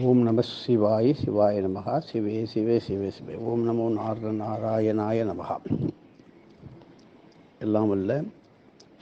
ஓம் நம சிவாய சிவாய நமகா சிவே சிவே சிவே சிவே ஓம் நமோ நாராயணாய நமகா. எல்லாம் வல்ல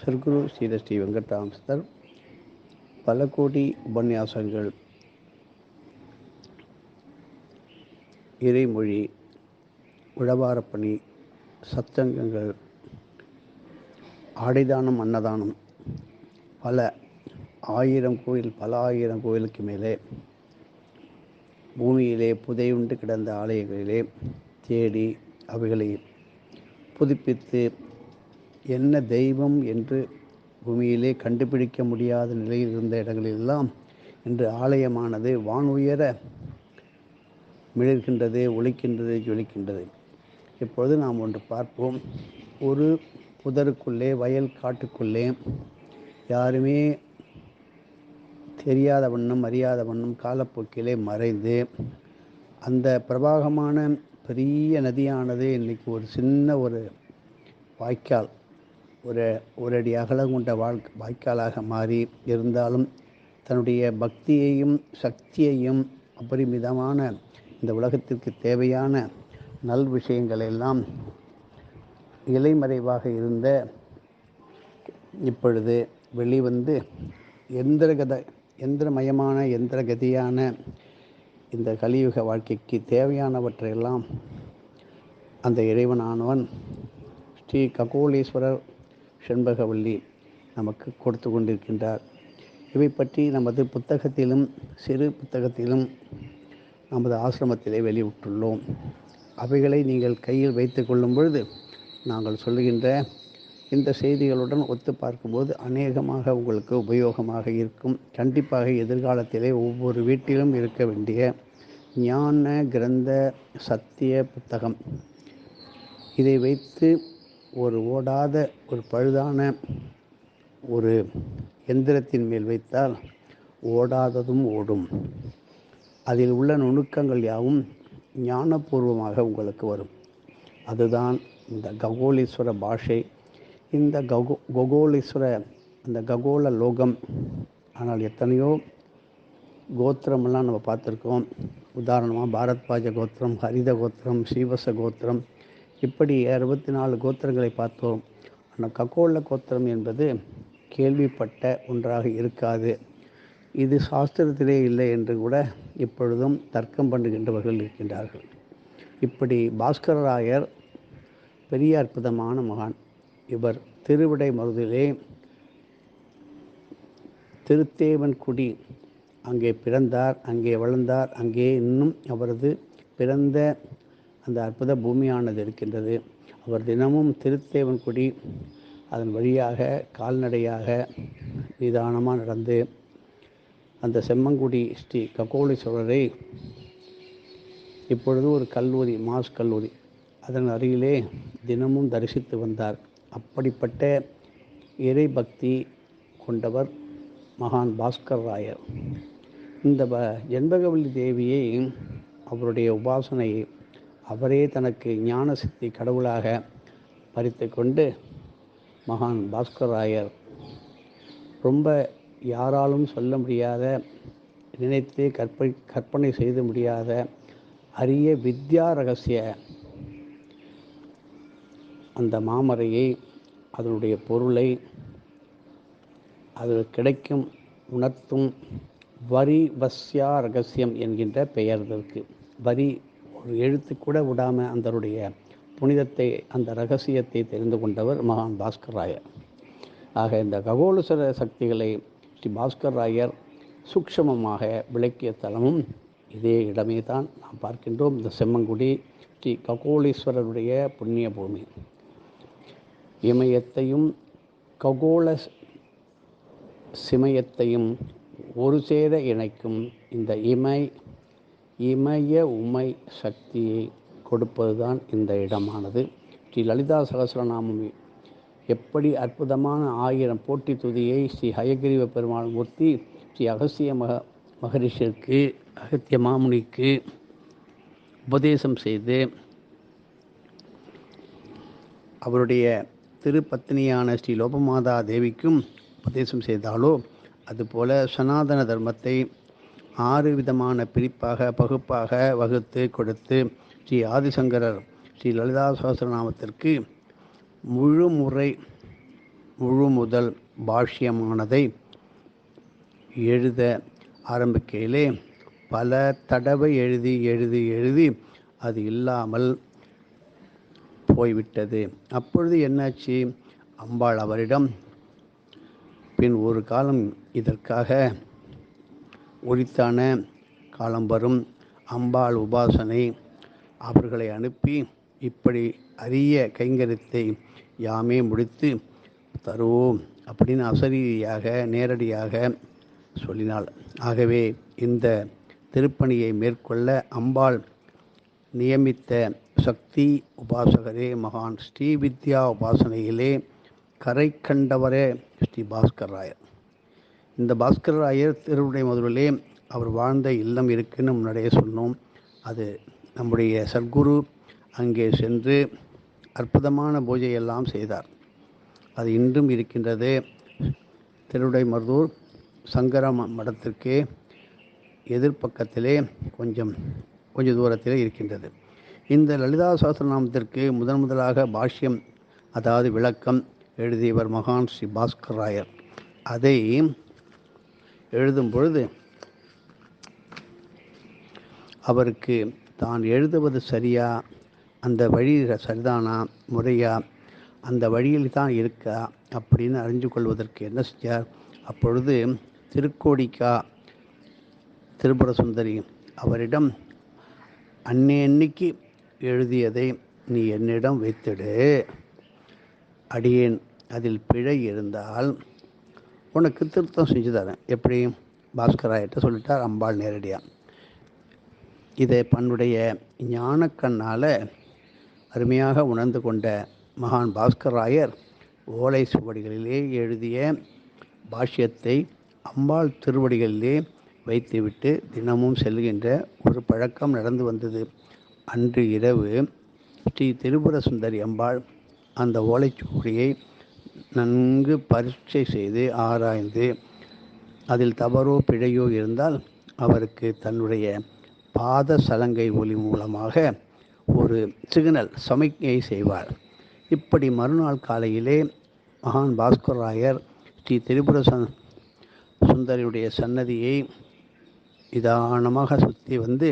சர்க்குரு ஸ்ரீ வெங்கட்ராமஸ்தர் பல கோடி உபன்யாசங்கள், இறைமொழி, உழவாரப்பணி, சத்சங்கங்கள், ஆடைதானம், அன்னதானம், பல ஆயிரம் கோயிலுக்கு மேலே பூமியிலே புதையுண்டு கிடந்த ஆலயங்களிலே தேடி அவைகளை புதுப்பித்து என்ன தெய்வம் என்று பூமியிலே கண்டுபிடிக்க முடியாத நிலையில் இருந்த இடங்களெல்லாம் இன்று ஆலயமானது வானுயர மிளிர்கின்றது, ஒலிக்கின்றது, ஜொலிக்கின்றது. இப்பொழுது நாம் ஒன்று பார்ப்போம். ஒரு புதருக்குள்ளே, வயல் காட்டுக்குள்ளே, யாருமே தெரியாத வண்ணம், அறியாத வண்ணம் காலப்போக்கிலே மறைந்து அந்த பிரபாகமான பெரிய நதியானது இன்றைக்கி ஒரு சின்ன ஒரு வாய்க்கால், ஒரு அடி அகலம் கொண்ட வாய்க்காலாக மாறி இருந்தாலும் தன்னுடைய பக்தியையும் சக்தியையும் அபரிமிதமான இந்த உலகத்திற்கு தேவையான நல் விஷயங்களெல்லாம் இலைமறைவாக இருந்த இப்பொழுது வெளிவந்து எந்திரமயமான எந்திரகதியான இந்த கலியுக வாழ்க்கைக்கு தேவையானவற்றையெல்லாம் அந்த இறைவனானவன் ஸ்ரீ ககோலீஸ்வரர் செண்பகவல்லி நமக்கு கொடுத்து கொண்டிருக்கின்றார். இவை பற்றி நமது புத்தகத்திலும் சிறு புத்தகத்திலும் நமது ஆசிரமத்திலே வெளியிட்டுள்ளோம். அவைகளை நீங்கள் கையில் வைத்து கொள்ளும் பொழுது நாங்கள் சொல்லுகின்ற இந்த செய்திகளுடன் ஒத்து பார்க்கும்போது அநேகமாக உங்களுக்கு உபயோகமாக இருக்கும். கண்டிப்பாக எதிர்காலத்திலே ஒவ்வொரு வீட்டிலும் இருக்க வேண்டிய ஞான கிரந்த சத்திய புத்தகம். இதை வைத்து ஒரு ஓடாத, ஒரு பழுதான ஒரு எந்திரத்தின் மேல் வைத்தால் ஓடாததும் ஓடும். அதில் உள்ள நுணுக்கங்கள் யாவும் ஞானபூர்வமாக உங்களுக்கு வரும். அதுதான் இந்த ககோலீஸ்வர பாஷை. இந்த ககோலீஸ்வர அந்த ககோள லோகம். ஆனால் எத்தனையோ கோத்திரமெல்லாம் நம்ம பார்த்துருக்கோம். உதாரணமாக பாரத்வாஜ கோத்திரம், ஹரித கோத்திரம், ஸ்ரீவச கோத்திரம், இப்படி 64 கோத்திரங்களை பார்த்தோம். ஆனால் ககோள கோத்திரம் என்பது கேள்விப்பட்ட ஒன்றாக இருக்காது. இது சாஸ்திரத்திலே இல்லை என்று கூட இப்பொழுதும் தர்க்கம் பண்ணுகின்றவர்கள் இருக்கின்றார்கள். இப்படி பாஸ்கரராயர் பெரிய அற்புதமான மகான். இவர் திருவிடைமருதிலே திருத்தேவன்குடி அங்கே பிறந்தார், அங்கே வளர்ந்தார். அங்கே இன்னும் அவரது பிறந்த அந்த அற்புத பூமியானது இருக்கின்றது. அவர் தினமும் திருத்தேவன்குடி அதன் வழியாக கால்நடையாக நிதானமாக நடந்து அந்த செம்மங்குடி ஸ்ரீ ககோலீஸ்வரரை இப்பொழுது ஒரு கல்லூரி, மாஸ் கல்லூரி, அதன் அருகிலே தினமும் தரிசித்து வந்தார். அப்படிப்பட்ட இறை பக்தி கொண்டவர் மகான் பாஸ்கர் ராயர். இந்த ஜென்பகவல்லி தேவியை, அவருடைய உபாசனையை அவரே தனக்கு ஞான சித்தி கடவுளாக பறித்து கொண்டு மகான் பாஸ்கர் ராயர் ரொம்ப யாராலும் சொல்ல முடியாத, நினைத்து கற்பனை செய்து முடியாத அரிய வித்யா ரகசிய அந்த மாமரையை, அதனுடைய பொருளை, அது கிடைக்கும் உணர்த்தும் வரி வஸ்யா ரகசியம் என்கின்ற பெயர் இதற்கு. வரி ஒரு எழுத்து கூட விடாமல் அதனுடைய புனிதத்தை, அந்த ரகசியத்தை தெரிந்து கொண்டவர் மகான் பாஸ்கர் ராயர். ஆக இந்த ககோலீஸ்வர சக்திகளை ஸ்ரீ பாஸ்கர் ராயர் சூக்ஷமமாக விளக்கிய தலமும் இதே இடமே தான் நாம் பார்க்கின்றோம். இந்த செம்மங்குடி ஸ்ரீ ககோலீஸ்வரருடைய புண்ணிய பூமி. இமயத்தையும் ககோள சிமயத்தையும் ஒரு சேர இணைக்கும் இந்த இமய உமை சக்தியை கொடுப்பதுதான் இந்த இடமானது. ஸ்ரீ லலிதா சகஸ்ரநாமம் எப்படி அற்புதமான 1000 போட்டி துதியை ஸ்ரீ ஹயகிரீவ பெருமாள் மூர்த்தி ஸ்ரீ அகசிய மகரிஷிற்கு, அகத்திய மாமுனிக்கு உபதேசம் செய்து அவருடைய திருப்பத்தினியான ஸ்ரீ லோபமாதா தேவிக்கும் உபதேசம் செய்தாலோ, அதுபோல சனாதன தர்மத்தை 6 விதமான பகுப்பாக வகுத்து கொடுத்து ஸ்ரீ ஆதிசங்கரர் ஸ்ரீ லலிதா சகஸ்ரநாமத்திற்கு முழு முதல் பாஷ்யமானதை எழுத ஆரம்பிக்கையிலே பல தடவை எழுதி அது இல்லாமல் போய்விட்டது. அப்பொழுது என்னாச்சு? அம்பாள் அவரிடம், பின் ஒரு காலம் இதற்காக உரித்தான காலம் வரும், அம்பாள் உபாசனை அவர்களை அனுப்பி இப்படி அரிய கைங்கரியத்தை யாமே முடித்து தருவோம் அப்படின்னு அசரீரியாக நேரடியாக சொல்லினாள். ஆகவே இந்த திருப்பணியை மேற்கொள்ள அம்பாள் நியமித்த சக்தி உபாசகரே மகான் ஸ்ரீவித்யா உபாசனையிலே கரை கண்டவரே ஸ்ரீ பாஸ்கர் ராயர். இந்த பாஸ்கர் ராயர் திருவுடை மதுரிலே அவர் வாழ்ந்த இல்லம் இருக்குன்னு முன்னாடியே சொன்னோம். அது நம்முடைய சத்குரு அங்கே சென்று அற்புதமான பூஜையெல்லாம் செய்தார். அது இன்றும் இருக்கின்றது. திருவுடை மருதூர் சங்கர மடத்திற்கே எதிர்ப்பக்கத்திலே கொஞ்சம் தூரத்திலே இருக்கின்றது. இந்த லலிதா சகஸ்ரநாமத்திற்கு முதலாக பாஷ்யம், அதாவது விளக்கம் எழுதியவர் மகான் ஸ்ரீ பாஸ்கர் ராயர். அதை எழுதும் பொழுது அவருக்கு தான் எழுதுவது சரியா, அந்த வழி சரிதானா, முறையா, அந்த வழியில் தான் இருக்கா அப்படின்னு அறிஞ்சு கொள்வதற்கு என்ன செஞ்சார்? அப்பொழுது திருக்கோடிக்கா திரிபுர சுந்தரி அவரிடம், அன்னைக்கு எழுதியதை நீ என்னிடம் வைத்திடு, அடியேன் அதில் பிழை இருந்தால் உனக்கு திருத்தம் செஞ்சு தரேன். எப்படி? பாஸ்கராயிட்ட சொல்லிட்டார் அம்பாள் நேரடியாக. இதை தன்னுடைய ஞானக்கண்ணால் அருமையாக உணர்ந்து கொண்ட மகான் பாஸ்கர் ராயர் ஓலை சுவடிகளிலே எழுதிய பாஷ்யத்தை அம்பாள் திருவடிகளிலே வைத்துவிட்டு தினமும் செல்கின்ற ஒரு பழக்கம் நடந்து வந்தது. அன்று இரவு ஸ்ரீ திரிபுர சுந்தரி அம்பாள் அந்த ஓலைச்சுவடியை நன்கு பரீட்சை செய்து ஆராய்ந்து அதில் தவறோ பிழையோ இருந்தால் அவருக்கு தன்னுடைய பாத சலங்கை ஒலி மூலமாக ஒரு சிக்னல் சமிக்ஞை செய்வார். இப்படி மறுநாள் காலையிலே மகான் பாஸ்கர் ராயர் ஸ்ரீ திரிபுர சுந்தரியுடைய சன்னதியை நிதானமாக சுற்றி வந்து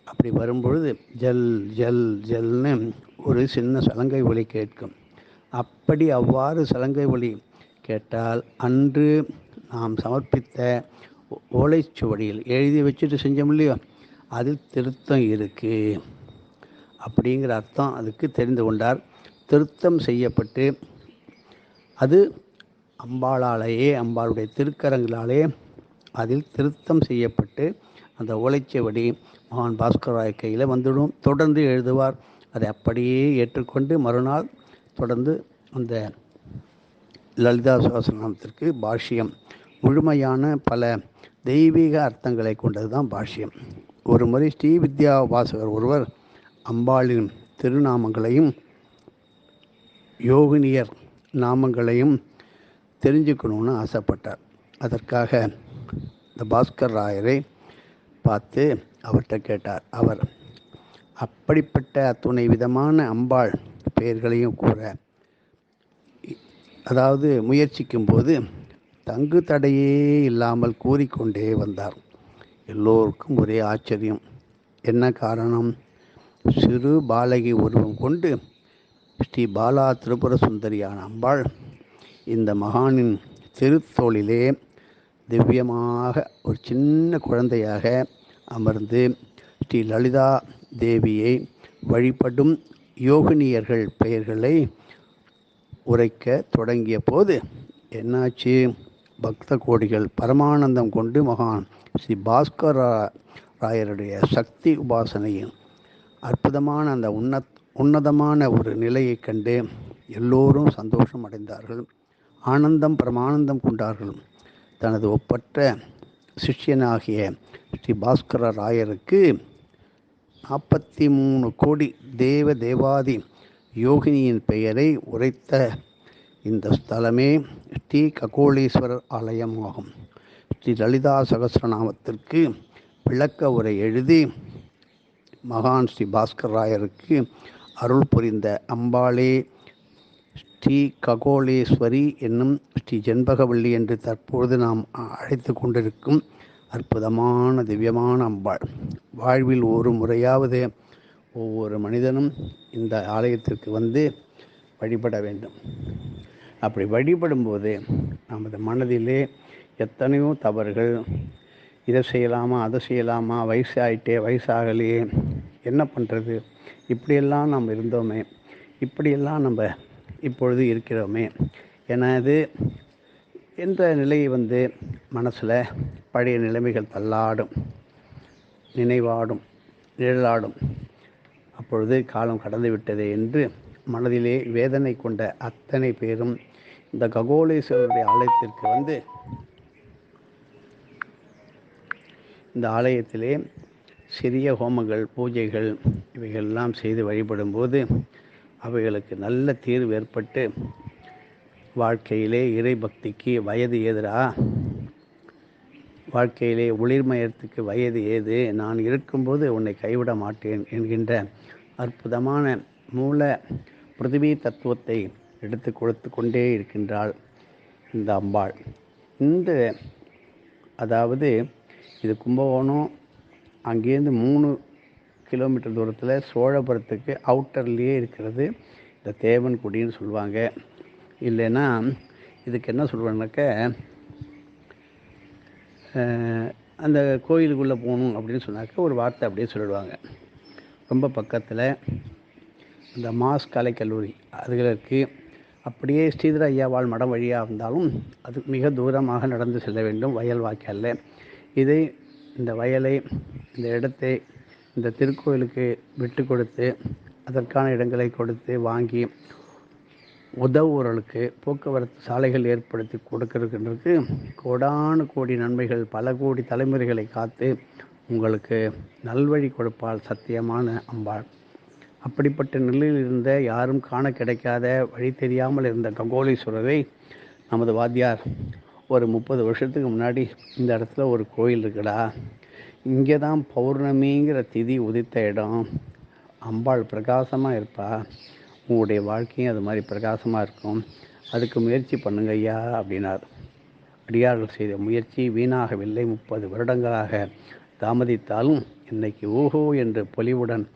அப்படி வரும்பொழுது ஜல் ஜல் ஜல்னு ஒரு சின்ன சலங்கை ஒலி கேட்கும். அவ்வாறு சலங்கை ஒலி கேட்டால் அன்று நாம் சமர்ப்பித்த ஓலைச்சுவடியில் எழுதி வச்சுட்டு செஞ்சோம் இல்லையோ, அதில் திருத்தம் இருக்குது அப்படிங்கிற அர்த்தம் அதுக்கு தெரிந்து கொண்டார். திருத்தம் செய்யப்பட்டு அது அம்பாளுடைய திருக்கரங்களாலே அதில் திருத்தம் செய்யப்பட்டு அந்த ஓலைச்சுவடி மகான் பாஸ்கர் ராய் கையில் வந்துடும். தொடர்ந்து எழுதுவார். அதை அப்படியே ஏற்றுக்கொண்டு மறுநாள் தொடர்ந்து அந்த லலிதா சகஸ்ரநாமத்திற்கு பாஷ்யம், முழுமையான பல தெய்வீக அர்த்தங்களை கொண்டது தான் பாஷ்யம். ஒரு முறை ஸ்ரீ வித்யா உபாசகர் ஒருவர் அம்பாளின் திருநாமங்களையும் யோகினியர் நாமங்களையும் தெரிஞ்சுக்கணும்னு ஆசைப்பட்டார். அதற்காக இந்த பாஸ்கர் ராயரை பார்த்து அவர்கிட்ட கேட்டார். அவர் அப்படிப்பட்ட அத்துணை விதமான அம்பாள் பெயர்களையும் கூற, அதாவது முயற்சிக்கும் போது தங்கு தடையே இல்லாமல் கூறிக்கொண்டே வந்தார். எல்லோருக்கும் ஒரே ஆச்சரியம். என்ன காரணம்? சிறு பாலகி உருவம் கொண்டு ஸ்ரீ பாலா திரிபுர சுந்தரியான அம்பாள் இந்த மகானின் திருத்தோளிலே திவ்யமாக ஒரு சின்ன குழந்தையாக அமர்ந்து ஸ்ரீ லலிதா தேவியை வழிபடும் யோகினியர்கள் பெயர்களை உரைக்க தொடங்கிய போது என்னாச்சு? பக்த கோடிகள் பரமானந்தம் கொண்டு மகான் ஸ்ரீ பாஸ்கர் ராயருடைய சக்தி உபாசனையின் அற்புதமான அந்த உன்னதமான ஒரு நிலையை கண்டு எல்லோரும் சந்தோஷம் அடைந்தார்கள். பரமானந்தம் கொண்டார்கள். தனது ஒப்பற்ற சிஷ்யனாகிய ஸ்ரீ பாஸ்கர ராயருக்கு 43 கோடி தேவாதி யோகினியின் பெயரை உரைத்த இந்த ஸ்தலமே ஸ்ரீ ககோளீஸ்வரர் ஆலயம் ஆகும். ஸ்ரீ லலிதா சகஸ்ரநாமத்திற்கு விளக்க உரை எழுதி மகான் ஸ்ரீ பாஸ்கர் ராயருக்கு அருள் புரிந்த அம்பாளே ஸ்ரீ ககோளேஸ்வரி என்னும் ஸ்ரீ ஜென்பகவல்லி என்று தற்பொழுது நாம் அழைத்து கொண்டிருக்கும் அற்புதமான திவ்யமான அம்பாள். வாழ்வில் ஒரு முறையாவது ஒவ்வொரு மனிதனும் இந்த ஆலயத்திற்கு வந்து வழிபட வேண்டும். அப்படி வழிபடும்போது நமது மனதிலே எத்தனையோ தவறுகள், இதை செய்யலாமா, அதை செய்யலாமா, வயசாகலையே, என்ன பண்ணுறது, இப்படியெல்லாம் நாம் இருந்தோமே, இப்படியெல்லாம் நம்ம இப்பொழுது இருக்கிறோமே எனது என்ற நிலையை வந்து மனசில் பழைய நிலைமைகள் தள்ளாடும், நினைவாடும், நிழலாடும். அப்பொழுது காலம் கடந்து விட்டதே என்று மனதிலே வேதனை கொண்ட அத்தனை பேரும் இந்த ககோளேஸ்வரருடைய ஆலயத்திற்கு வந்து இந்த ஆலயத்திலே சிறிய ஹோமங்கள், பூஜைகள் இவைகளெல்லாம் செய்து வழிபடும்போது அவைகளுக்கு நல்ல தீர்வு ஏற்பட்டு வாழ்க்கையிலே இறை பக்திக்கு வயது ஏதுரா, வாழ்க்கையிலே ஒளிர்மயத்துக்கு வயது ஏது, நான் இருக்கும்போது உன்னை கைவிட மாட்டேன் என்கின்ற அற்புதமான மூல பிருத்திவி தத்துவத்தை எடுத்து கொடுத்து கொண்டே இருக்கின்றாள் இந்த அம்பாள். அதாவது இது கும்பகோணம், அங்கேருந்து 3 கிலோமீட்டர் தூரத்தில் சோழபுரத்துக்கு அவுட்டர்லேயே இருக்கிறது இந்த தேவன்குடின்னு சொல்லுவாங்க. இல்லைன்னா இதுக்கு என்ன சொல்லுவாங்கனாக்க, அந்த கோயிலுக்குள்ளே போகணும் அப்படின்னு சொன்னாக்க ஒரு வார்த்தை அப்படியே சொல்லிடுவாங்க. ரொம்ப பக்கத்தில் இந்த மாஸ் கலைக்கல்லூரி அதுகளுக்கு அப்படியே ஸ்ரீதர ஐயாவாள் மடம் வழியாக இருந்தாலும் அது மிக தூரமாக நடந்து செல்ல வேண்டும், வயல் வாய்க்காலில். இதை இந்த வயலை, இந்த இடத்தை இந்த திருக்கோயிலுக்கு விட்டு கொடுத்து அதற்கான இடங்களை கொடுத்து வாங்கி உதவுவர்களுக்கு போக்குவரத்து சாலைகள் ஏற்படுத்தி கொடுக்கிறதுக்கு கோடானு கோடி நன்மைகள், பல கோடி தலைமுறைகளை காத்து உங்களுக்கு நல்வழி கொடுப்பாள் சத்தியமான அம்பாள். அப்படிப்பட்ட நிலையில் இருந்த, யாரும் காண கிடைக்காத, வழி தெரியாமல் இருந்த ககோளீஸ்வரரை நமது வாத்தியார் ஒரு 30 வருஷத்துக்கு முன்னாடி இந்த இடத்துல ஒரு கோயில் இருக்குடா, இங்கே தான் பௌர்ணமிங்கிற திதி உதித்த இடம், அம்பாள் பிரகாசமாக இருப்பா, உங்களுடைய வாழ்க்கையும் அது மாதிரி பிரகாசமாக இருக்கும், அதுக்கு முயற்சி பண்ணுங்க ஐயா அப்படின்னார். அடியார்கள் செய்த முயற்சி வீணாகவில்லை. 30 வருடங்களாக தாமதித்தாலும் இன்னைக்கு ஓஹோ என்று பொலிவுடன்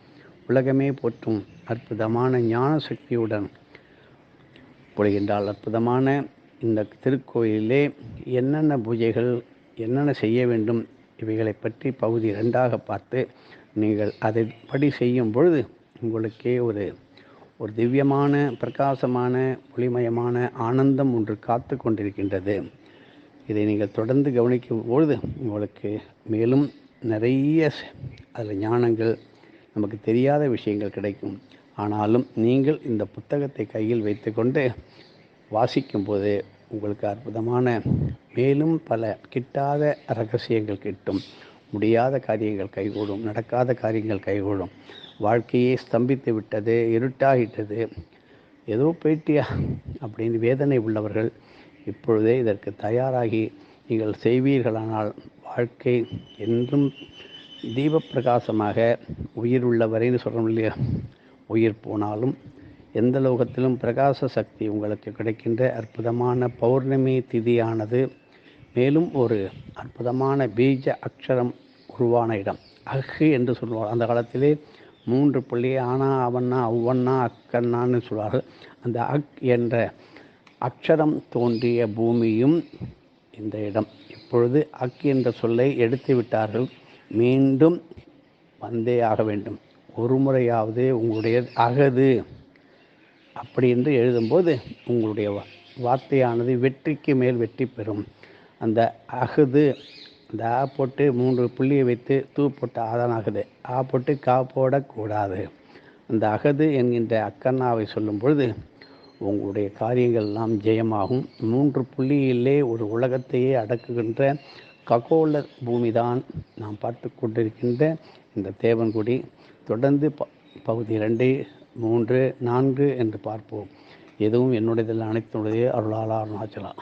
உலகமே போற்றும் அற்புதமான ஞான சக்தியுடன் பொழிகின்றால். அற்புதமான இந்த திருக்கோயிலே என்னென்ன பூஜைகள், என்னென்ன செய்ய வேண்டும், இவைகளை பற்றி பகுதி 2ஆக பார்த்து நீங்கள் அதைப்படி செய்யும் பொழுது உங்களுக்கே ஒரு திவ்யமான, பிரகாசமான, ஒளிமயமான ஆனந்தம் ஒன்று காத்து கொண்டிருக்கின்றது. இதை நீங்கள் தொடர்ந்து கவனிக்கும் பொழுது உங்களுக்கு மேலும் நிறைய அதில் ஞானங்கள், நமக்கு தெரியாத விஷயங்கள் கிடைக்கும். ஆனாலும் நீங்கள் இந்த புத்தகத்தை கையில் வைத்துக்கொண்டு வாசிக்கும்போது உங்களுக்கு அற்புதமான மேலும் பல கிட்டாத ரகசியங்கள் கிட்டும். முடியாத காரியங்கள் கைகூடும், நடக்காத காரியங்கள் கைகூடும். வாழ்க்கையே ஸ்தம்பித்து விட்டது, இருட்டாகிட்டது, ஏதோ போயிட்டியா அப்படின்னு வேதனை உள்ளவர்கள் இப்பொழுதே இதற்கு தயாராகி நீங்கள் செய்வீர்களானால் வாழ்க்கை என்றும் தீபப்பிரகாசமாக, உயிர் உள்ளவரைன்னு சொல்கிறோம் இல்லையா, உயிர் போனாலும் எந்த லோகத்திலும் பிரகாச சக்தி உங்களுக்கு கிடைக்கின்ற அற்புதமான பௌர்ணமி திதியானது மேலும் ஒரு அற்புதமான பீஜ அக்ஷரம் உருவான இடம். அஹ் என்று சொல்லுவார். அந்த காலத்திலே 3 புள்ளி ஆனா, அவன்னா, அவ்வண்ணா, அக்கண்ணான்னு சொல்வார்கள். அந்த அக் என்ற அக்ஷரம் தோன்றிய பூமியும் இந்த இடம். இப்பொழுது அக் என்ற சொல்லை எடுத்து விட்டார்கள், மீண்டும் வந்தே ஆக வேண்டும். ஒரு முறையாவது உங்களுடைய அகது அப்படி என்று எழுதும்போது உங்களுடைய வார்த்தையானது வெற்றிக்கு மேல் வெற்றி பெறும். அந்த அகுது, அந்த ஆ போட்டு 3 புள்ளியை வைத்து தூ போட்டு ஆதான் ஆகுது, ஆ போட்டு கா போடக்கூடாது. அந்த அகது என்கின்ற அக்கண்ணாவை சொல்லும் பொழுது உங்களுடைய காரியங்கள் எல்லாம் ஜெயமாகும். 3 புள்ளியிலே ஒரு உலகத்தையே அடக்குகின்ற ககோள பூமிதான் நாம் பார்த்து கொண்டிருக்கின்ற இந்த தேவன்குடி. தொடர்ந்து பகுதி 2, 3, 4 என்று பார்ப்போம். எதுவும் என்னுடையதில் அனைத்துடைய அருளாளா அருணாச்சலா.